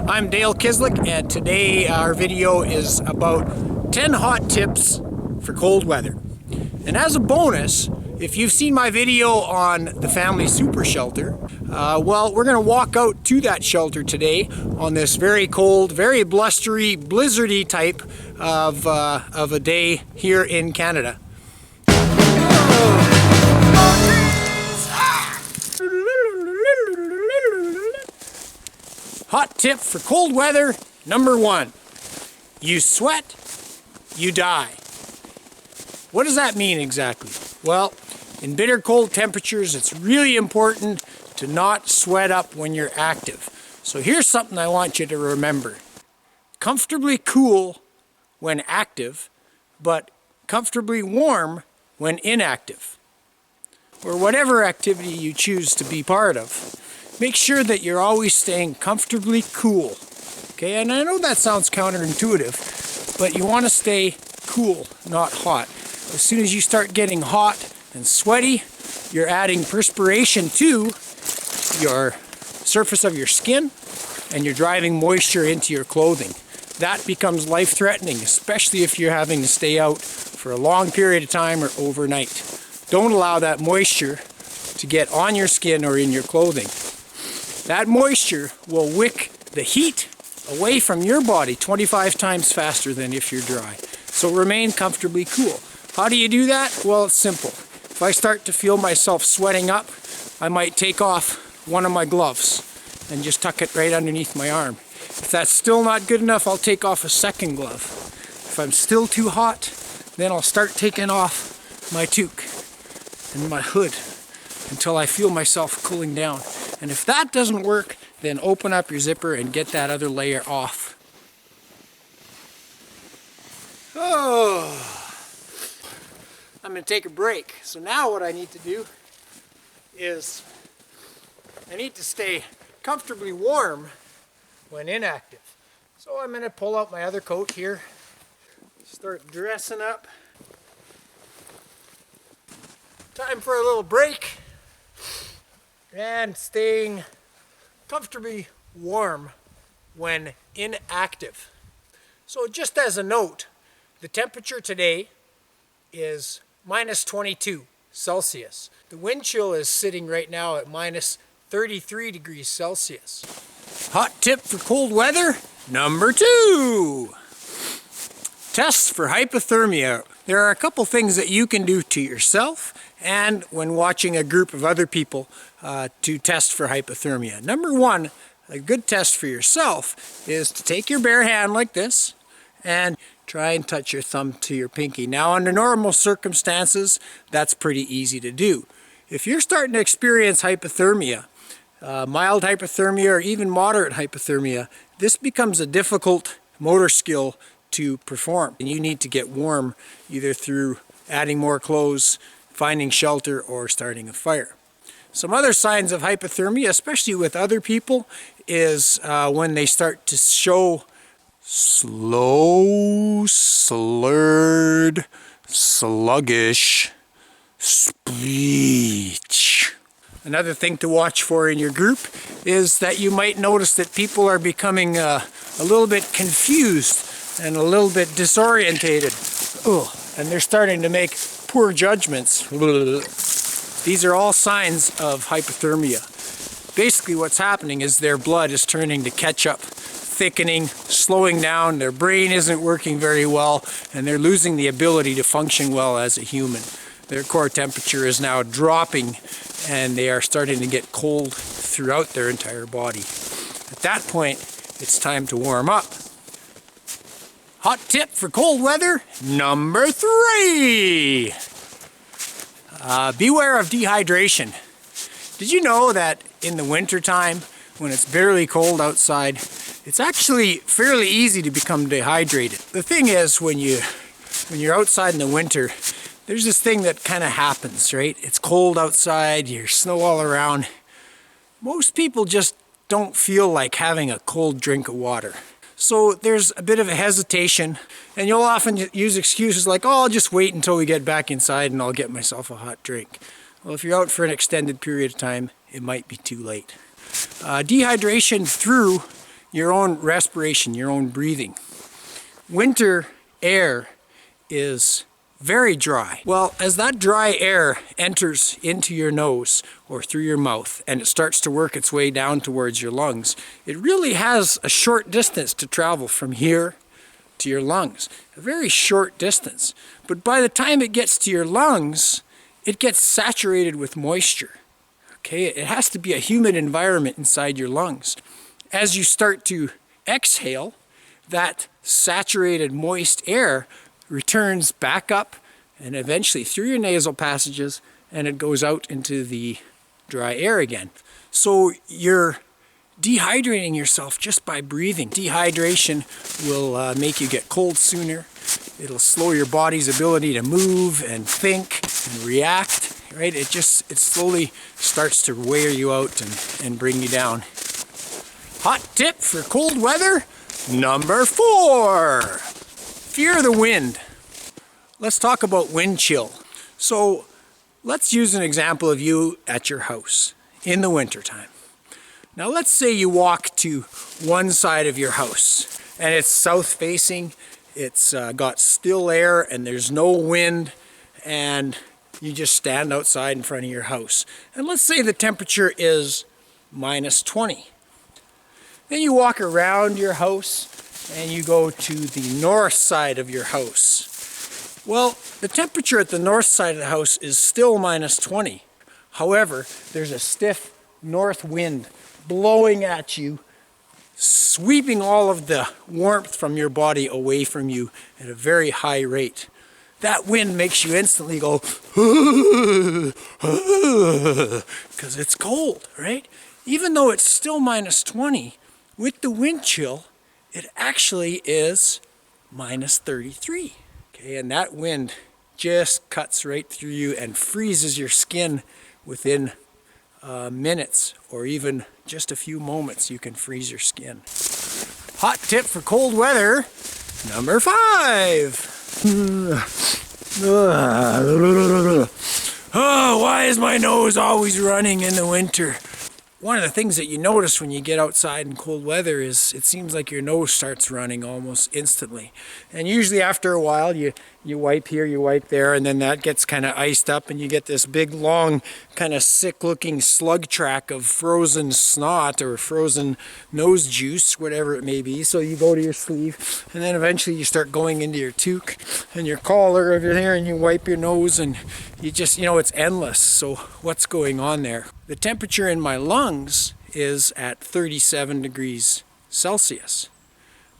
I'm Dale Kislick, and today our video is about 10 hot tips for cold weather. And as a bonus, if you've seen my video on the family super shelter, well, we're going to walk out to that shelter today on this very cold, very blustery, blizzardy type of a day here in Canada. Hot tip for cold weather, number 1. You sweat, you die. What does that mean exactly? Well, in bitter cold temperatures, it's really important to not sweat up when you're active. So here's something I want you to remember. Comfortably cool when active, but comfortably warm when inactive. Or whatever activity you choose to be part of. Make sure that you're always staying comfortably cool. Okay, and I know that sounds counterintuitive, but you want to stay cool, not hot. As soon as you start getting hot and sweaty, you're adding perspiration to your surface of your skin, and you're driving moisture into your clothing. That becomes life-threatening, especially if you're having to stay out for a long period of time or overnight. Don't allow that moisture to get on your skin or in your clothing. That moisture will wick the heat away from your body 25 times faster than if you're dry. So remain comfortably cool. How do you do that? Well, it's simple. If I start to feel myself sweating up, I might take off one of my gloves and just tuck it right underneath my arm. If that's still not good enough, I'll take off a second glove. If I'm still too hot, then I'll start taking off my toque and my hood until I feel myself cooling down. And if that doesn't work, then open up your zipper and get that other layer off. Oh, I'm going to take a break. So now what I need to do is I need to stay comfortably warm when inactive. So I'm going to pull out my other coat here, start dressing up. Time for a little break. And staying comfortably warm when inactive. So just as a note, the temperature today is minus 22 Celsius. The wind chill is sitting right now at minus 33 degrees Celsius. Hot tip for cold weather, number 2. Tests for hypothermia. There are a couple things that you can do to yourself and when watching a group of other people to test for hypothermia. Number 1, a good test for yourself is to take your bare hand like this and try and touch your thumb to your pinky. Now, under normal circumstances, that's pretty easy to do. If you're starting to experience hypothermia, mild hypothermia or even moderate hypothermia, this becomes a difficult motor skill to perform. And you need to get warm either through adding more clothes, finding shelter, or starting a fire. Some other signs of hypothermia, especially with other people, is when they start to show slow, slurred, sluggish speech. Another thing to watch for in your group is that you might notice that people are becoming a little bit confused and a little bit disorientated. And they're starting to make poor judgments. These are all signs of hypothermia. Basically what's happening is their blood is turning to ketchup, thickening, slowing down, their brain isn't working very well, and they're losing the ability to function well as a human. Their core temperature is now dropping and they are starting to get cold throughout their entire body. At that point, it's time to warm up. Hot tip for cold weather, number 3. Beware of dehydration. Did you know that in the winter time, when it's bitterly cold outside, it's actually fairly easy to become dehydrated? The thing is, when you're outside in the winter, there's this thing that kind of happens, right? It's cold outside, there's snow all around. Most people just don't feel like having a cold drink of water. So there's a bit of a hesitation, and you'll often use excuses like, oh, I'll just wait until we get back inside and I'll get myself a hot drink. Well, if you're out for an extended period of time, it might be too late. Dehydration through your own respiration, your own breathing. Winter air is very dry. Well, as that dry air enters into your nose or through your mouth and it starts to work its way down towards your lungs, it really has a short distance to travel from here to your lungs. A very short distance. But by the time it gets to your lungs, it gets saturated with moisture. Okay, it has to be a humid environment inside your lungs. As you start to exhale, that saturated moist air returns back up and eventually through your nasal passages, and it goes out into the dry air again. So you're dehydrating yourself just by breathing. Dehydration will make you get cold sooner. It'll slow your body's ability to move and think and react, right? It slowly starts to wear you out and bring you down. Hot tip for cold weather, number 4. Fear the wind. Let's talk about wind chill. So let's use an example of you at your house in the wintertime. Now let's say you walk to one side of your house and it's south facing, it's got still air and there's no wind, and you just stand outside in front of your house. And let's say the temperature is -20. Then you walk around your house and you go to the north side of your house. Well, the temperature at the north side of the house is still -20. However, there's a stiff north wind blowing at you, sweeping all of the warmth from your body away from you at a very high rate. That wind makes you instantly go, because it's cold, right? Even though it's still -20, with the wind chill, it actually is -33. Okay, and that wind just cuts right through you and freezes your skin within minutes, or even just a few moments. You can freeze your skin. Hot tip for cold weather, number 5. Oh, why is my nose always running in the winter? One of the things that you notice when you get outside in cold weather is it seems like your nose starts running almost instantly. And usually after a while you wipe here, you wipe there, and then that gets kind of iced up and you get this big long kind of sick looking slug track of frozen snot or frozen nose juice, whatever it may be. So you go to your sleeve and then eventually you start going into your toque and your collar over there and you wipe your nose, and you just, it's endless. So what's going on there? The temperature in my lungs is at 37 degrees Celsius.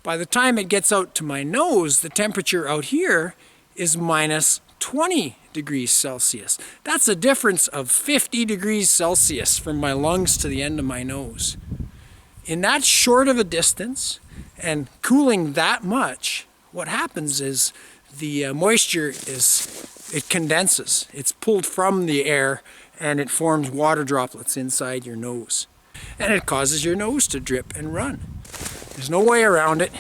By the time it gets out to my nose, the temperature out here is -20 degrees Celsius. That's a difference of 50 degrees Celsius from my lungs to the end of my nose. In that short of a distance and cooling that much, what happens is the moisture it condenses. It's pulled from the air and it forms water droplets inside your nose. And it causes your nose to drip and run. There's no way around it.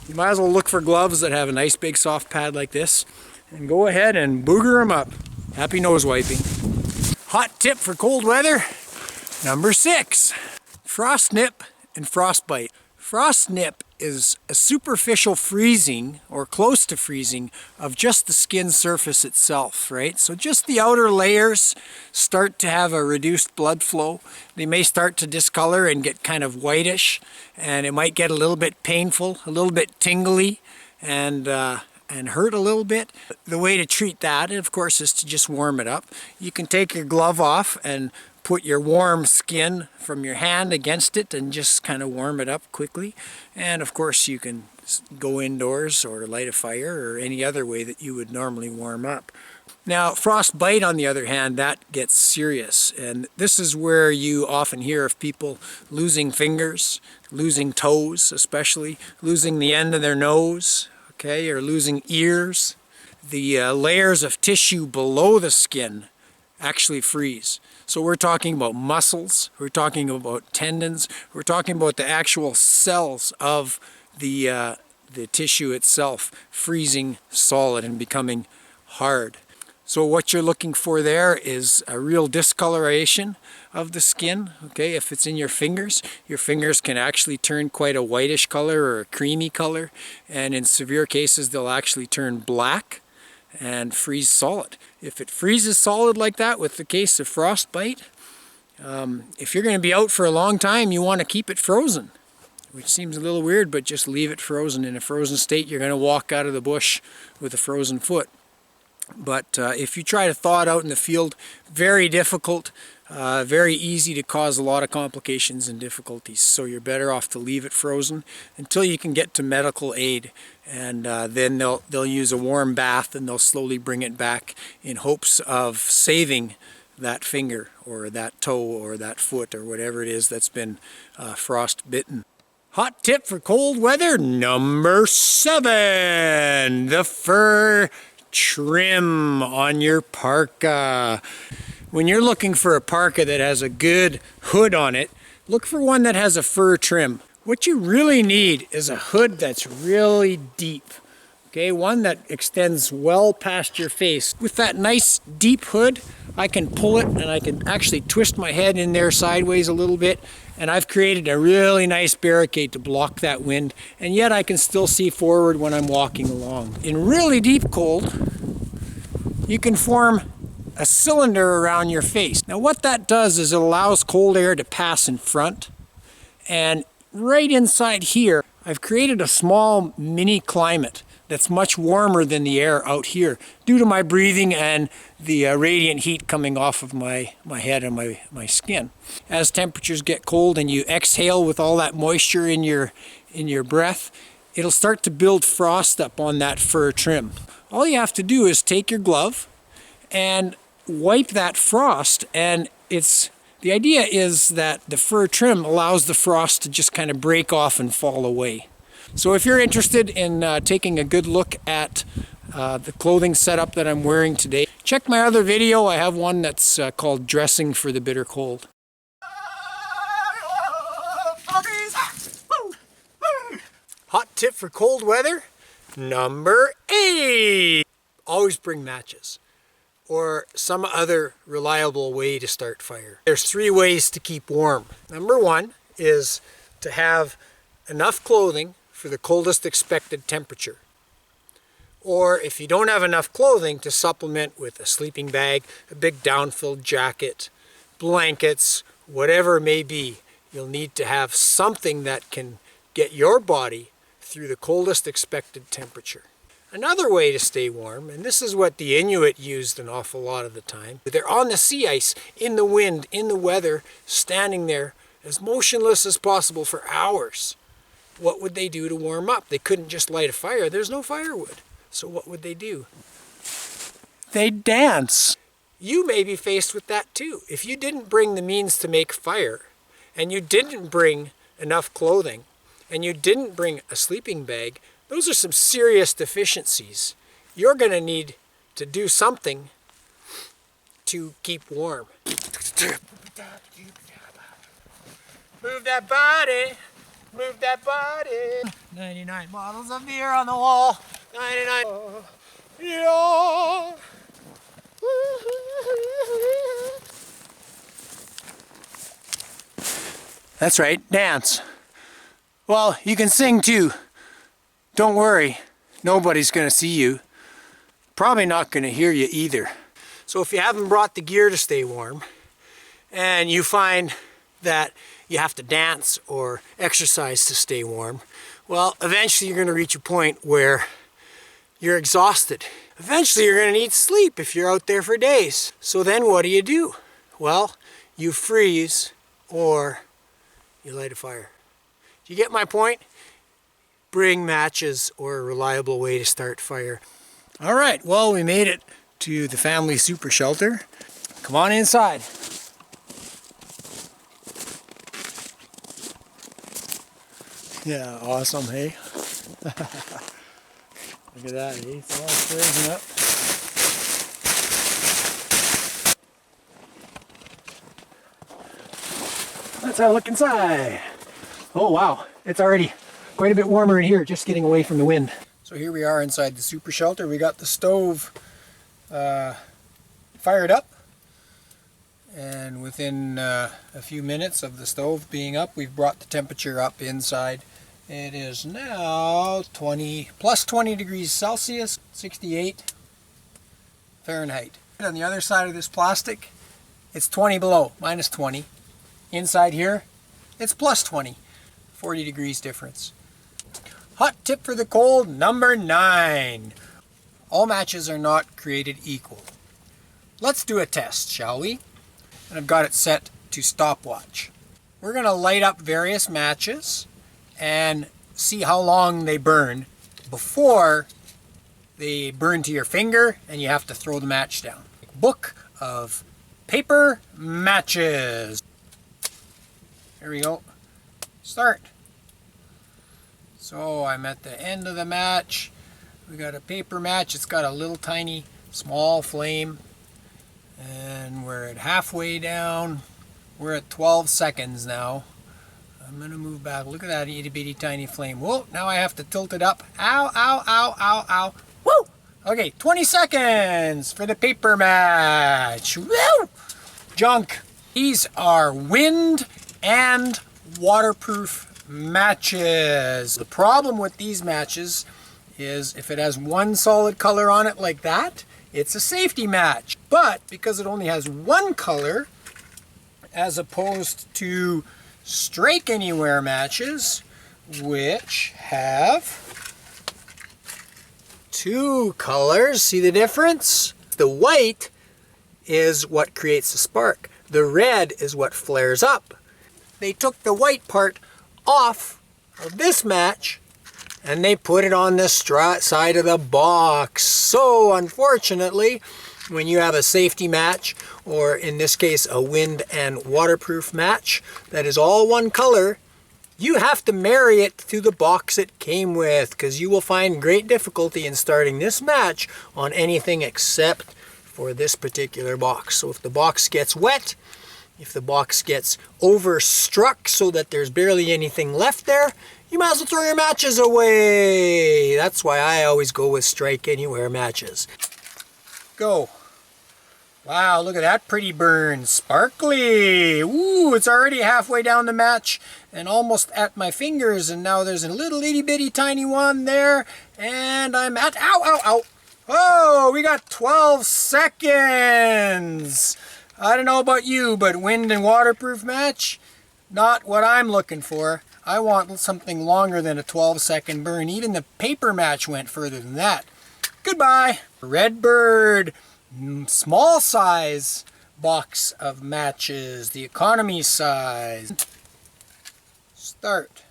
You might as well look for gloves that have a nice big soft pad like this and go ahead and booger them up. Happy nose wiping. Hot tip for cold weather, number 6. Frost nip and frostbite. Frost nip is a superficial freezing or close to freezing of just the skin surface itself, right? So just the outer layers start to have a reduced blood flow. They may start to discolor and get kind of whitish, and it might get a little bit painful, a little bit tingly, and hurt a little bit. The way to treat that, of course, is to just warm it up. You can take your glove off and put your warm skin from your hand against it and just kind of warm it up quickly. And of course you can go indoors or light a fire or any other way that you would normally warm up. Now frostbite, on the other hand, that gets serious, and this is where you often hear of people losing fingers, losing toes especially, losing the end of their nose, okay, or losing ears. The layers of tissue below the skin actually freeze. So we're talking about muscles, we're talking about tendons, we're talking about the actual cells of the tissue itself freezing solid and becoming hard. So what you're looking for there is a real discoloration of the skin. Okay, if it's in your fingers can actually turn quite a whitish color or a creamy color, and in severe cases they'll actually turn black and freeze solid. If it freezes solid like that with the case of frostbite, if you're going to be out for a long time, you want to keep it frozen, which seems a little weird, but just leave it frozen. In a frozen state, you're going to walk out of the bush with a frozen foot. But if you try to thaw it out in the field, very difficult, very easy to cause a lot of complications and difficulties. So you're better off to leave it frozen until you can get to medical aid, and then they'll use a warm bath and they'll slowly bring it back in hopes of saving that finger or that toe or that foot or whatever it is that's been frost bitten. Hot tip for cold weather number 7, the fur trim on your parka. When you're looking for a parka that has a good hood on it, look for one that has a fur trim. What you really need is a hood that's really deep. Okay, one that extends well past your face. With that nice deep hood, I can pull it and I can actually twist my head in there sideways a little bit, and I've created a really nice barricade to block that wind, and yet I can still see forward when I'm walking along. In really deep cold, you can form a cylinder around your face. Now what that does is it allows cold air to pass in front, and right inside here I've created a small mini climate that's much warmer than the air out here due to my breathing and the radiant heat coming off of my head and my skin. As temperatures get cold and you exhale with all that moisture in your breath, it'll start to build frost up on that fur trim. All you have to do is take your glove and wipe that frost, and the idea is that the fur trim allows the frost to just kind of break off and fall away. So if you're interested in taking a good look at the clothing setup that I'm wearing today, check my other video. I have one that's called Dressing for the Bitter Cold. Hot tip for cold weather number 8. Always bring matches or some other reliable way to start fire. There's 3 ways to keep warm. Number 1 is to have enough clothing for the coldest expected temperature. Or if you don't have enough clothing, to supplement with a sleeping bag, a big down-filled jacket, blankets, whatever it may be. You'll need to have something that can get your body through the coldest expected temperature. Another way to stay warm, and this is what the Inuit used an awful lot of the time, they're on the sea ice, in the wind, in the weather, standing there as motionless as possible for hours. What would they do to warm up? They couldn't just light a fire. There's no firewood. So what would they do? They'd dance. You may be faced with that too. If you didn't bring the means to make fire, and you didn't bring enough clothing, and you didn't bring a sleeping bag, those are some serious deficiencies. You're going to need to do something to keep warm. Move that body. Move that body. 99 bottles of beer on the wall. 99. Yeah. That's right, dance. Well, you can sing too. Don't worry, nobody's going to see you. Probably not going to hear you either. So if you haven't brought the gear to stay warm, and you find that you have to dance or exercise to stay warm, well, eventually you're going to reach a point where you're exhausted. Eventually you're going to need sleep if you're out there for days. So then what do? Well, you freeze or you light a fire. Do you get my point? Bring matches or a reliable way to start fire. All right, well, we made it to the family super shelter. Come on inside. Yeah, awesome, hey? Look at that, hey? It's all frozen up. Let's have a look inside. Oh wow, it's already quite a bit warmer in here, just getting away from the wind. So here we are inside the super shelter. We got the stove fired up. And within a few minutes of the stove being up, we've brought the temperature up inside. It is now plus 20 degrees Celsius, 68 Fahrenheit. On the other side of this plastic, it's 20 below, minus 20. Inside here, it's plus 20, 40 degrees difference. Hot tip for the cold, number 9. All matches are not created equal. Let's do a test, shall we? And I've got it set to stopwatch. We're going to light up various matches and see how long they burn before they burn to your finger and you have to throw the match down. Book of paper matches. Here we go. Start. So I'm at the end of the match. We got a paper match. It's got a little tiny small flame. And we're at halfway down. We're at 12 seconds now. I'm going to move back. Look at that itty bitty tiny flame. Whoa, now I have to tilt it up. Ow, ow, ow, ow, ow. Woo! Okay, 20 seconds for the paper match. Woo! Junk. These are wind and waterproof matches. The problem with these matches is if it has one solid color on it like that, it's a safety match. But because it only has one color, as opposed to Strike Anywhere matches, which have two colors, see the difference? The white is what creates the spark. The red is what flares up. They took the white part off of this match and they put it on the side of the box. So unfortunately, when you have a safety match, or in this case a wind and waterproof match that is all one color, you have to marry it to the box it came with, because you will find great difficulty in starting this match on anything except for this particular box. So if the box gets wet, if the box gets overstruck so that there's barely anything left there, you might as well throw your matches away. That's why I always go with Strike Anywhere matches. Go. Wow, look at that pretty burn. Sparkly. Ooh, it's already halfway down the match and almost at my fingers. And now there's a little itty bitty tiny one there. And I'm at, ow, ow, ow. Oh, we got 12 seconds. I don't know about you, but wind and waterproof match, not what I'm looking for. I want something longer than a 12-second burn. Even the paper match went further than that. Goodbye. Redbird, small size box of matches, the economy size. Start.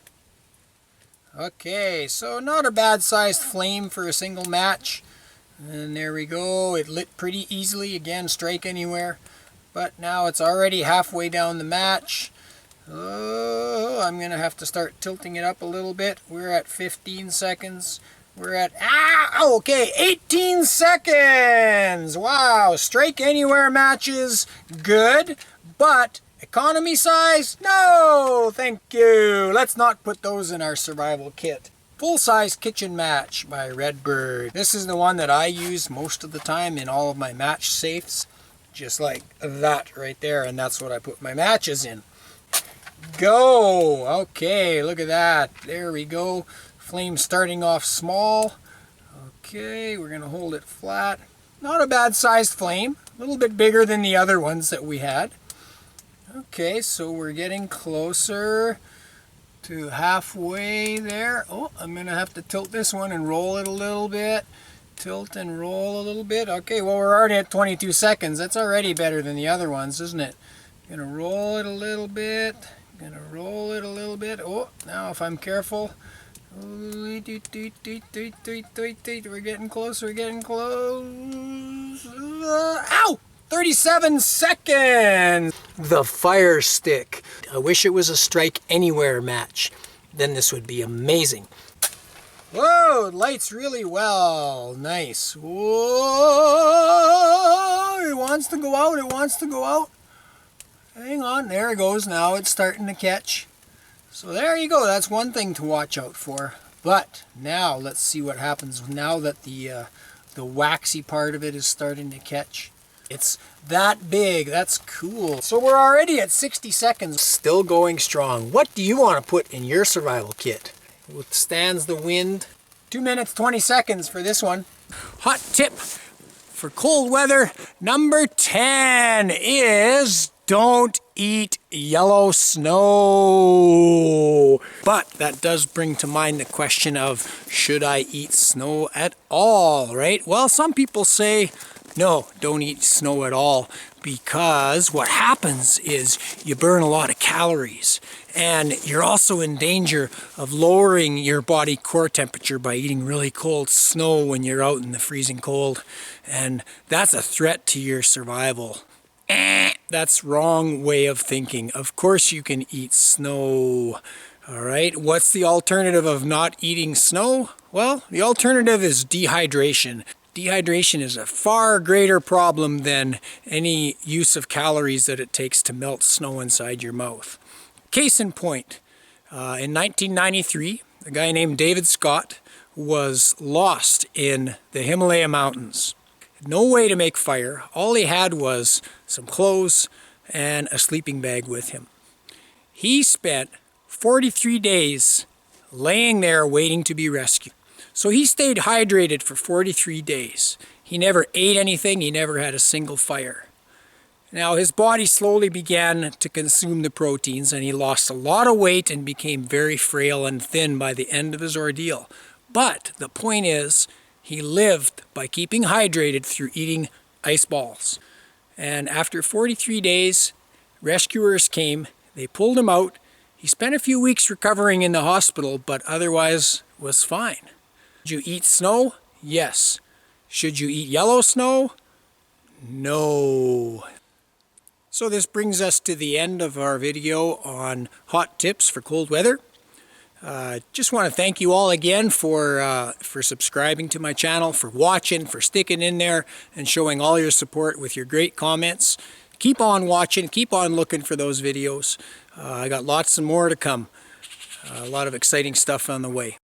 Okay, so not a bad sized flame for a single match. And there we go. It lit pretty easily. Again, Strike Anywhere. But now it's already halfway down the match. Oh, I'm going to have to start tilting it up a little bit. We're at 15 seconds. We're at, okay, 18 seconds. Wow, Strike Anywhere matches, good. But economy size, no, thank you. Let's not put those in our survival kit. Full-size kitchen match by Redbird. This is the one that I use most of the time in all of my match safes. Just like that right there, and that's what I put my matches in. Go! Okay, look at that. There we go. Flame starting off small. Okay, we're going to hold it flat. Not a bad sized flame. A little bit bigger than the other ones that we had. Okay, so we're getting closer to halfway there. Oh, I'm going to have to tilt this one and roll it a little bit. Tilt and roll a little bit. Okay, well, we're already at 22 seconds. That's already better than the other ones, isn't it? Gonna roll it a little bit. Gonna roll it a little bit. Oh, now if I'm careful. We're getting close. We're getting close. Ow! 37 seconds! The fire stick. I wish it was a Strike Anywhere match. Then this would be amazing. Whoa, it lights really well. Nice. Whoa, it wants to go out. It wants to go out. Hang on, there it goes. Now it's starting to catch. So there you go. That's one thing to watch out for. But now let's see what happens now that the waxy part of it is starting to catch. It's that big. That's cool. So we're already at 60 seconds. Still going strong. What do you want to put in your survival kit? It withstands the wind. 2 minutes, 20 seconds for this one. Hot tip for cold weather number 10 is don't eat yellow snow. But that does bring to mind the question of, should I eat snow at all, right? Well, some people say, no, don't eat snow at all, because what happens is you burn a lot of calories, and you're also in danger of lowering your body core temperature by eating really cold snow when you're out in the freezing cold, and that's a threat to your survival. That's wrong way of thinking. Of course you can eat snow. All right, what's the alternative of not eating snow? Well, the alternative is dehydration. Dehydration is a far greater problem than any use of calories that it takes to melt snow inside your mouth. Case in point, in 1993, a guy named David Scott was lost in the Himalaya mountains. No way to make fire. All he had was some clothes and a sleeping bag with him. He spent 43 days laying there waiting to be rescued. So he stayed hydrated for 43 days. He never ate anything. He never had a single fire. Now his body slowly began to consume the proteins, and he lost a lot of weight and became very frail and thin by the end of his ordeal. But the point is, he lived by keeping hydrated through eating ice balls. And after 43 days, rescuers came. They pulled him out. He spent a few weeks recovering in the hospital, but otherwise was fine. Should you eat snow? Yes. Should you eat yellow snow? No. So this brings us to the end of our video on hot tips for cold weather. Just want to thank you all again for subscribing to my channel, for watching, for sticking in there and showing all your support with your great comments. Keep on watching, keep on looking for those videos. I got lots and more to come. A lot of exciting stuff on the way.